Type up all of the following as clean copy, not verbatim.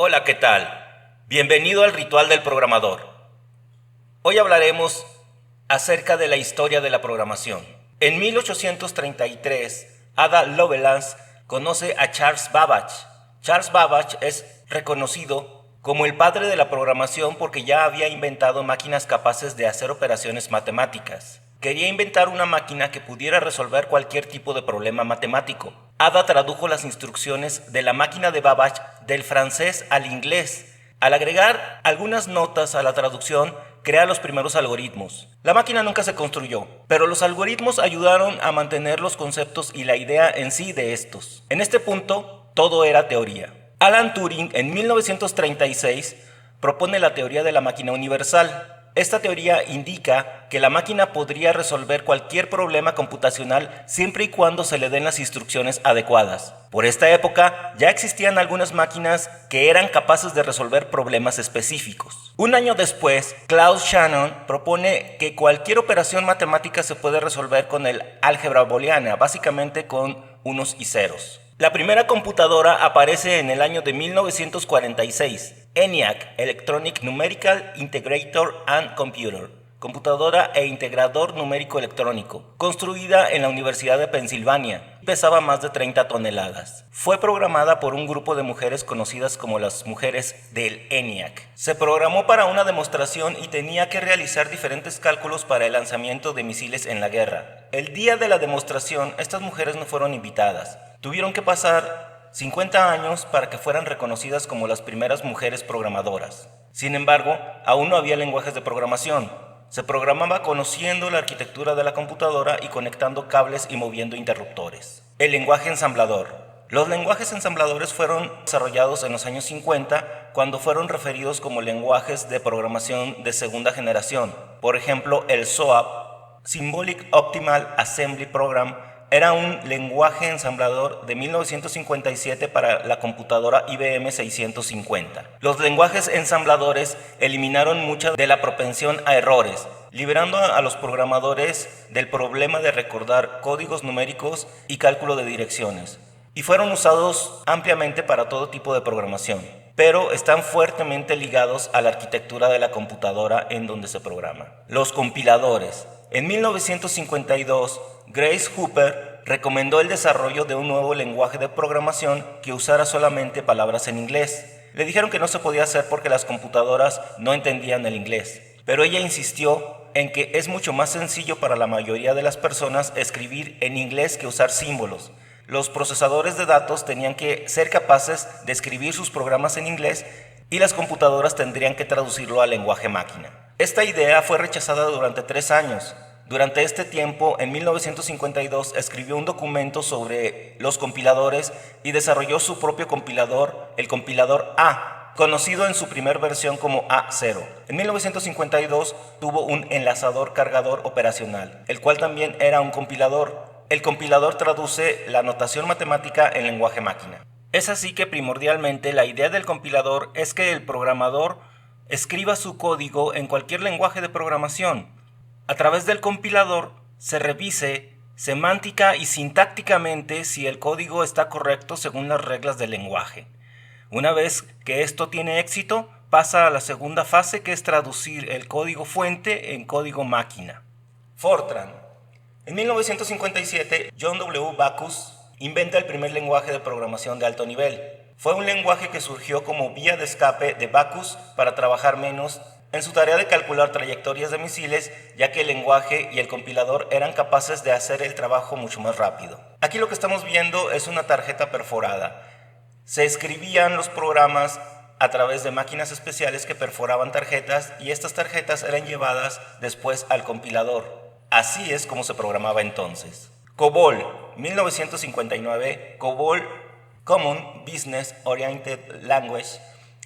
Hola, ¿qué tal? Bienvenido al Ritual del Programador. Hoy hablaremos acerca de la historia de la programación. En 1833, Ada Lovelace conoce a Charles Babbage. Charles Babbage es reconocido como el padre de la programación porque ya había inventado máquinas capaces de hacer operaciones matemáticas. Quería inventar una máquina que pudiera resolver cualquier tipo de problema matemático. Ada tradujo las instrucciones de la máquina de Babbage del francés al inglés. Al agregar algunas notas a la traducción, crea los primeros algoritmos. La máquina nunca se construyó, pero los algoritmos ayudaron a mantener los conceptos y la idea en sí de estos. En este punto, todo era teoría. Alan Turing, en 1936, propone la teoría de la máquina universal. Esta teoría indica que la máquina podría resolver cualquier problema computacional siempre y cuando se le den las instrucciones adecuadas. Por esta época ya existían algunas máquinas que eran capaces de resolver problemas específicos. Un año después, Claude Shannon propone que cualquier operación matemática se puede resolver con el álgebra booleana, básicamente con unos y ceros. La primera computadora aparece en el año de 1946, ENIAC, Electronic Numerical Integrator and Computer, computadora e integrador numérico electrónico, construida en la Universidad de Pensilvania, pesaba más de 30 toneladas. Fue programada por un grupo de mujeres conocidas como las mujeres del ENIAC. Se programó para una demostración y tenía que realizar diferentes cálculos para el lanzamiento de misiles en la guerra. El día de la demostración, estas mujeres no fueron invitadas. Tuvieron que pasar 50 años para que fueran reconocidas como las primeras mujeres programadoras. Sin embargo, aún no había lenguajes de programación. Se programaba conociendo la arquitectura de la computadora y conectando cables y moviendo interruptores. El lenguaje ensamblador. Los lenguajes ensambladores fueron desarrollados en los años 50 cuando fueron referidos como lenguajes de programación de segunda generación. Por ejemplo, el SOAP, Symbolic Optimal Assembly Program, era un lenguaje ensamblador de 1957 para la computadora IBM 650. Los lenguajes ensambladores eliminaron mucha de la propensión a errores, liberando a los programadores del problema de recordar códigos numéricos y cálculo de direcciones, y fueron usados ampliamente para todo tipo de programación, pero están fuertemente ligados a la arquitectura de la computadora en donde se programa. Los compiladores. En 1952, Grace Hopper recomendó el desarrollo de un nuevo lenguaje de programación que usara solamente palabras en inglés. Le dijeron que no se podía hacer porque las computadoras no entendían el inglés, pero ella insistió en que es mucho más sencillo para la mayoría de las personas escribir en inglés que usar símbolos. Los procesadores de datos tenían que ser capaces de escribir sus programas en inglés y las computadoras tendrían que traducirlo al lenguaje máquina. Esta idea fue rechazada durante 3 años. Durante este tiempo, en 1952, escribió un documento sobre los compiladores y desarrolló su propio compilador, el compilador A, conocido en su primera versión como A0. En 1952 tuvo un enlazador cargador operacional, el cual también era un compilador. El compilador traduce la notación matemática en lenguaje máquina. Es así que primordialmente la idea del compilador es que el programador escriba su código en cualquier lenguaje de programación. A través del compilador se revise semántica y sintácticamente si el código está correcto según las reglas del lenguaje. Una vez que esto tiene éxito, pasa a la segunda fase, que es traducir el código fuente en código máquina. Fortran. En 1957, John W. Backus inventa el primer lenguaje de programación de alto nivel. Fue un lenguaje que surgió como vía de escape de Backus para trabajar menos en su tarea de calcular trayectorias de misiles, ya que el lenguaje y el compilador eran capaces de hacer el trabajo mucho más rápido. Aquí lo que estamos viendo es una tarjeta perforada. Se escribían los programas a través de máquinas especiales que perforaban tarjetas y estas tarjetas eran llevadas después al compilador. Así es como se programaba entonces. COBOL, 1959, COBOL, Common Business Oriented Language,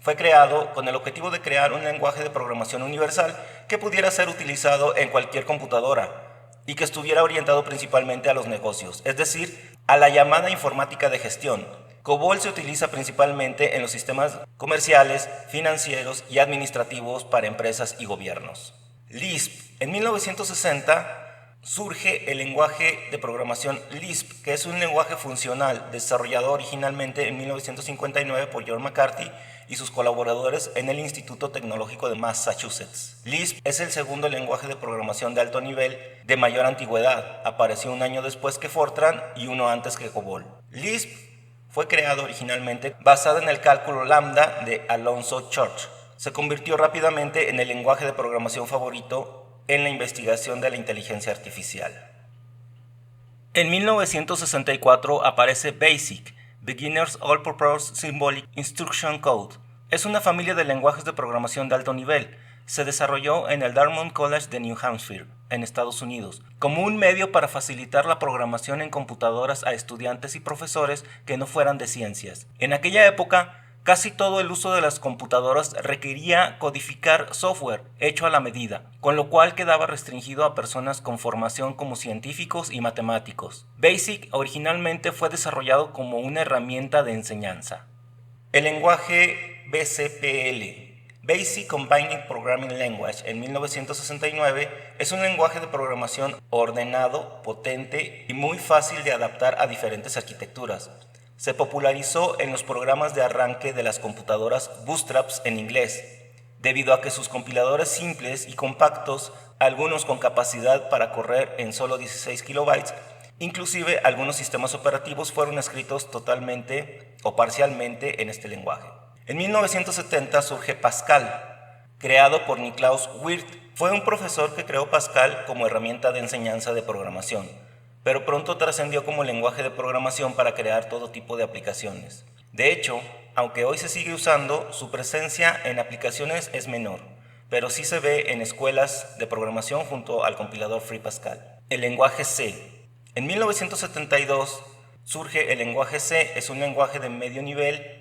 fue creado con el objetivo de crear un lenguaje de programación universal que pudiera ser utilizado en cualquier computadora y que estuviera orientado principalmente a los negocios, es decir, a la llamada informática de gestión. COBOL se utiliza principalmente en los sistemas comerciales, financieros y administrativos para empresas y gobiernos. Lisp. En 1960, surge el lenguaje de programación Lisp, que es un lenguaje funcional desarrollado originalmente en 1959 por John McCarthy y sus colaboradores en el Instituto Tecnológico de Massachusetts. Lisp es el segundo lenguaje de programación de alto nivel de mayor antigüedad. Apareció un año después que Fortran y uno antes que COBOL. Lisp fue creado originalmente basado en el cálculo lambda de Alonzo Church. Se convirtió rápidamente en el lenguaje de programación favorito en la investigación de la inteligencia artificial. En 1964 aparece BASIC, Beginner's All-Purpose Symbolic Instruction Code. Es una familia de lenguajes de programación de alto nivel. Se desarrolló en el Dartmouth College de New Hampshire, en Estados Unidos, como un medio para facilitar la programación en computadoras a estudiantes y profesores que no fueran de ciencias. En aquella época, casi todo el uso de las computadoras requería codificar software hecho a la medida, con lo cual quedaba restringido a personas con formación como científicos y matemáticos. BASIC originalmente fue desarrollado como una herramienta de enseñanza. El lenguaje BCPL, Basic Combining Programming Language, en 1969, es un lenguaje de programación ordenado, potente y muy fácil de adaptar a diferentes arquitecturas. Se popularizó en los programas de arranque de las computadoras bootstraps en inglés, debido a que sus compiladores simples y compactos, algunos con capacidad para correr en solo 16 kilobytes, inclusive algunos sistemas operativos fueron escritos totalmente o parcialmente en este lenguaje. En 1970 surge Pascal, creado por Niklaus Wirth. Fue un profesor que creó Pascal como herramienta de enseñanza de programación, pero pronto trascendió como lenguaje de programación para crear todo tipo de aplicaciones. De hecho, aunque hoy se sigue usando, su presencia en aplicaciones es menor, pero sí se ve en escuelas de programación junto al compilador Free Pascal. El lenguaje C. En 1972 surge el lenguaje C, es un lenguaje de medio nivel.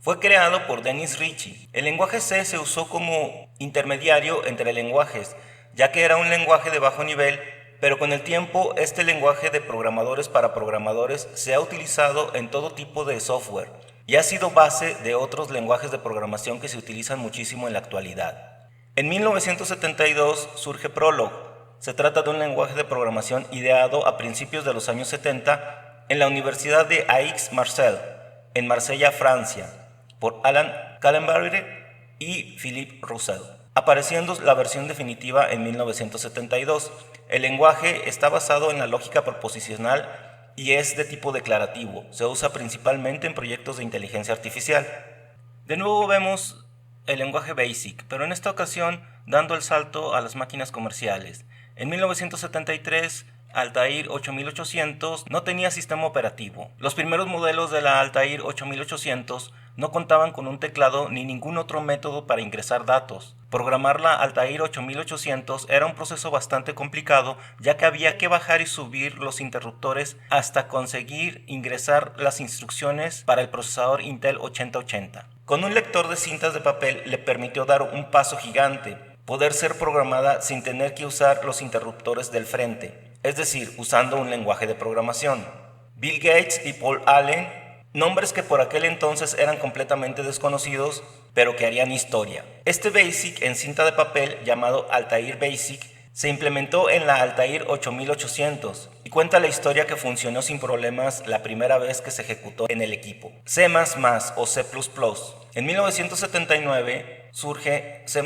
Fue creado por Dennis Ritchie. El lenguaje C se usó como intermediario entre lenguajes, ya que era un lenguaje de bajo nivel, pero con el tiempo este lenguaje de programadores para programadores se ha utilizado en todo tipo de software y ha sido base de otros lenguajes de programación que se utilizan muchísimo en la actualidad. En 1972 surge Prolog. Se trata de un lenguaje de programación ideado a principios de los años 70 en la Universidad de Aix-Marseille, en Marsella, Francia, por Alan Kallenbach y Philippe Roussel, apareciendo la versión definitiva en 1972. El lenguaje está basado en la lógica proposicional y es de tipo declarativo. Se usa principalmente en proyectos de inteligencia artificial. De nuevo vemos el lenguaje BASIC, pero en esta ocasión dando el salto a las máquinas comerciales. En 1973, Altair 8800 no tenía sistema operativo. Los primeros modelos de la Altair 8800 no contaban con un teclado ni ningún otro método para ingresar datos. Programar la Altair 8800 era un proceso bastante complicado, ya que había que bajar y subir los interruptores hasta conseguir ingresar las instrucciones para el procesador Intel 8080. Con un lector de cintas de papel le permitió dar un paso gigante, poder ser programada sin tener que usar los interruptores del frente, es decir, usando un lenguaje de programación. Bill Gates y Paul Allen, nombres que por aquel entonces eran completamente desconocidos, pero que harían historia. Este BASIC en cinta de papel, llamado Altair BASIC, se implementó en la Altair 8800 y cuenta la historia que funcionó sin problemas la primera vez que se ejecutó en el equipo. C++ o C++. En 1979 surge C++,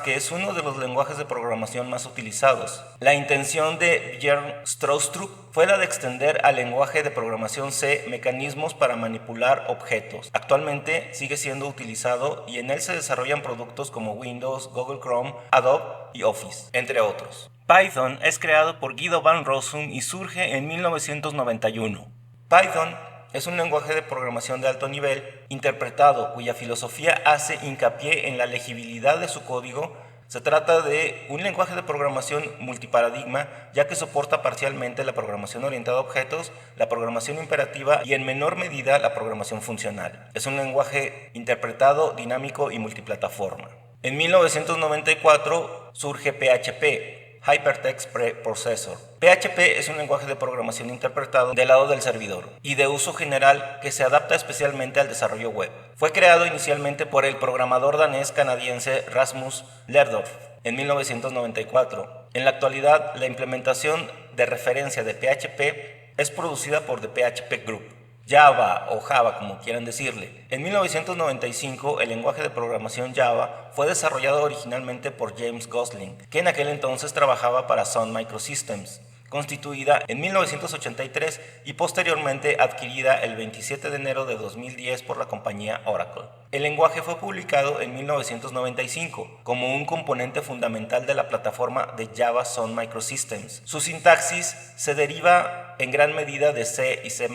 que es uno de los lenguajes de programación más utilizados. La intención de Björn Stroustrup fue la de extender al lenguaje de programación C mecanismos para manipular objetos. Actualmente sigue siendo utilizado y en él se desarrollan productos como Windows, Google Chrome, Adobe y Office, entre otros. Python es creado por Guido van Rossum y surge en 1991. Python es un lenguaje de programación de alto nivel interpretado cuya filosofía hace hincapié en la legibilidad de su código. Se trata de un lenguaje de programación multiparadigma, ya que soporta parcialmente la programación orientada a objetos, la programación imperativa y en menor medida la programación funcional. Es un lenguaje interpretado, dinámico y multiplataforma. En 1994 surge PHP, Hypertext Preprocessor. PHP es un lenguaje de programación interpretado del lado del servidor y de uso general que se adapta especialmente al desarrollo web. Fue creado inicialmente por el programador danés-canadiense Rasmus Lerdorf en 1994. En la actualidad, la implementación de referencia de PHP es producida por The PHP Group. Java o Java, como quieran decirle. En 1995, el lenguaje de programación Java fue desarrollado originalmente por James Gosling, que en aquel entonces trabajaba para Sun Microsystems, constituida en 1983 y posteriormente adquirida el 27 de enero de 2010 por la compañía Oracle. El lenguaje fue publicado en 1995 como un componente fundamental de la plataforma de Java Sun Microsystems. Su sintaxis se deriva en gran medida de C y C++,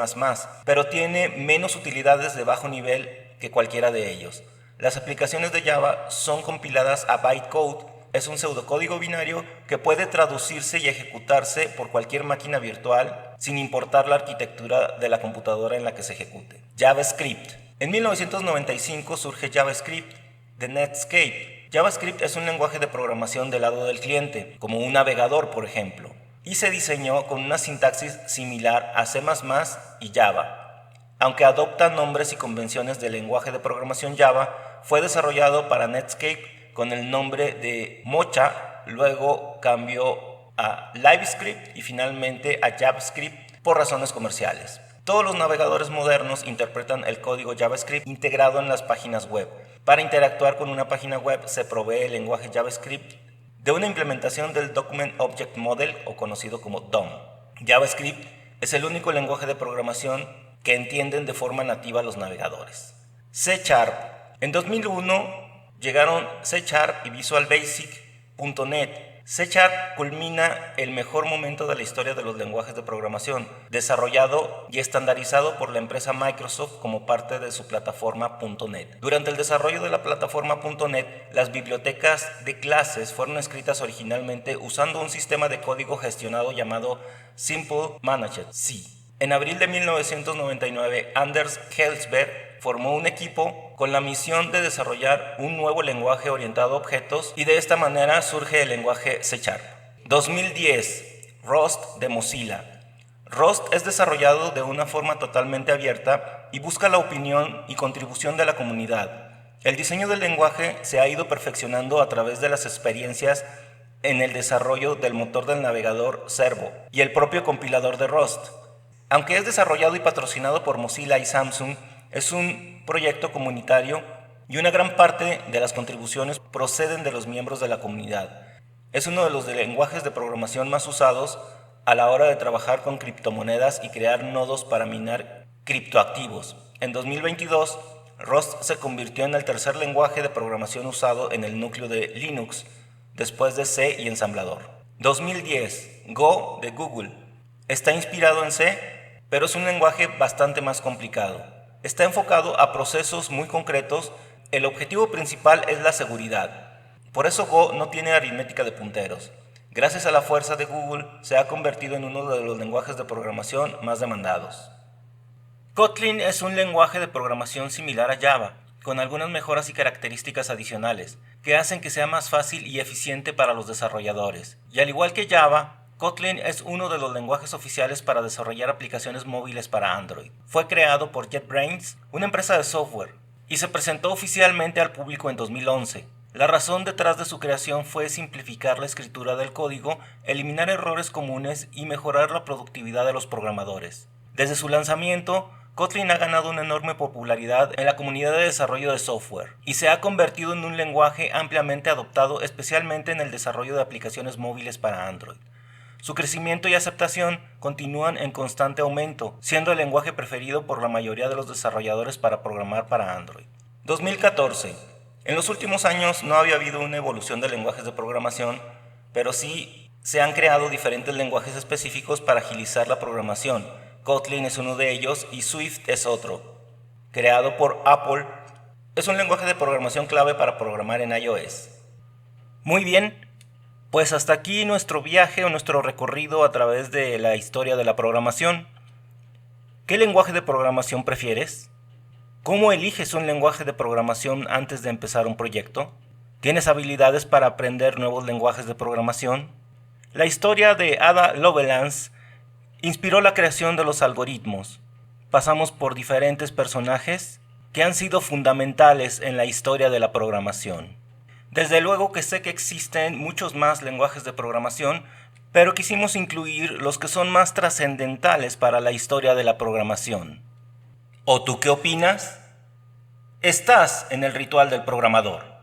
pero tiene menos utilidades de bajo nivel que cualquiera de ellos. Las aplicaciones de Java son compiladas a bytecode. Es un pseudocódigo binario que puede traducirse y ejecutarse por cualquier máquina virtual sin importar la arquitectura de la computadora en la que se ejecute. JavaScript. En 1995 surge JavaScript de Netscape. JavaScript es un lenguaje de programación del lado del cliente, como un navegador, por ejemplo, y se diseñó con una sintaxis similar a C++ y Java. Aunque adopta nombres y convenciones del lenguaje de programación Java, fue desarrollado para Netscape con el nombre de Mocha, luego cambió a LiveScript y finalmente a JavaScript por razones comerciales. Todos los navegadores modernos interpretan el código JavaScript integrado en las páginas web. Para interactuar con una página web se provee el lenguaje JavaScript de una implementación del Document Object Model, o conocido como DOM. JavaScript es el único lenguaje de programación que entienden de forma nativa los navegadores. C#. En 2001 llegaron C# y Visual Basic.NET. C# culmina el mejor momento de la historia de los lenguajes de programación, desarrollado y estandarizado por la empresa Microsoft como parte de su plataforma .NET. Durante el desarrollo de la plataforma .NET, las bibliotecas de clases fueron escritas originalmente usando un sistema de código gestionado llamado Simple Managed C. En abril de 1999, Anders Kjellberg formó un equipo con la misión de desarrollar un nuevo lenguaje orientado a objetos y de esta manera surge el lenguaje C#. 2010. Rust de Mozilla. Rust es desarrollado de una forma totalmente abierta y busca la opinión y contribución de la comunidad. El diseño del lenguaje se ha ido perfeccionando a través de las experiencias en el desarrollo del motor del navegador Servo y el propio compilador de Rust. Aunque es desarrollado y patrocinado por Mozilla y Samsung, es un proyecto comunitario y una gran parte de las contribuciones proceden de los miembros de la comunidad. Es uno de los lenguajes de programación más usados a la hora de trabajar con criptomonedas y crear nodos para minar criptoactivos. En 2022, Rust se convirtió en el tercer lenguaje de programación usado en el núcleo de Linux, después de C y ensamblador. 2010. Go de Google. Está inspirado en C, pero es un lenguaje bastante más complicado. Está enfocado a procesos muy concretos. El objetivo principal es la seguridad. Por eso Go no tiene aritmética de punteros. Gracias a la fuerza de Google, se ha convertido en uno de los lenguajes de programación más demandados. Kotlin es un lenguaje de programación similar a Java, con algunas mejoras y características adicionales, que hacen que sea más fácil y eficiente para los desarrolladores. Y al igual que Java, Kotlin es uno de los lenguajes oficiales para desarrollar aplicaciones móviles para Android. Fue creado por JetBrains, una empresa de software, y se presentó oficialmente al público en 2011. La razón detrás de su creación fue simplificar la escritura del código, eliminar errores comunes y mejorar la productividad de los programadores. Desde su lanzamiento, Kotlin ha ganado una enorme popularidad en la comunidad de desarrollo de software y se ha convertido en un lenguaje ampliamente adoptado, especialmente en el desarrollo de aplicaciones móviles para Android. Su crecimiento y aceptación continúan en constante aumento, siendo el lenguaje preferido por la mayoría de los desarrolladores para programar para Android. 2014. En los últimos años no había habido una evolución de lenguajes de programación, pero sí se han creado diferentes lenguajes específicos para agilizar la programación. Kotlin es uno de ellos y Swift es otro. Creado por Apple, es un lenguaje de programación clave para programar en iOS. Muy bien. Pues hasta aquí nuestro viaje o nuestro recorrido a través de la historia de la programación. ¿Qué lenguaje de programación prefieres? ¿Cómo eliges un lenguaje de programación antes de empezar un proyecto? ¿Tienes habilidades para aprender nuevos lenguajes de programación? La historia de Ada Lovelace inspiró la creación de los algoritmos. Pasamos por diferentes personajes que han sido fundamentales en la historia de la programación. Desde luego que sé que existen muchos más lenguajes de programación, pero quisimos incluir los que son más trascendentales para la historia de la programación. ¿O tú qué opinas? Estás en el ritual del programador.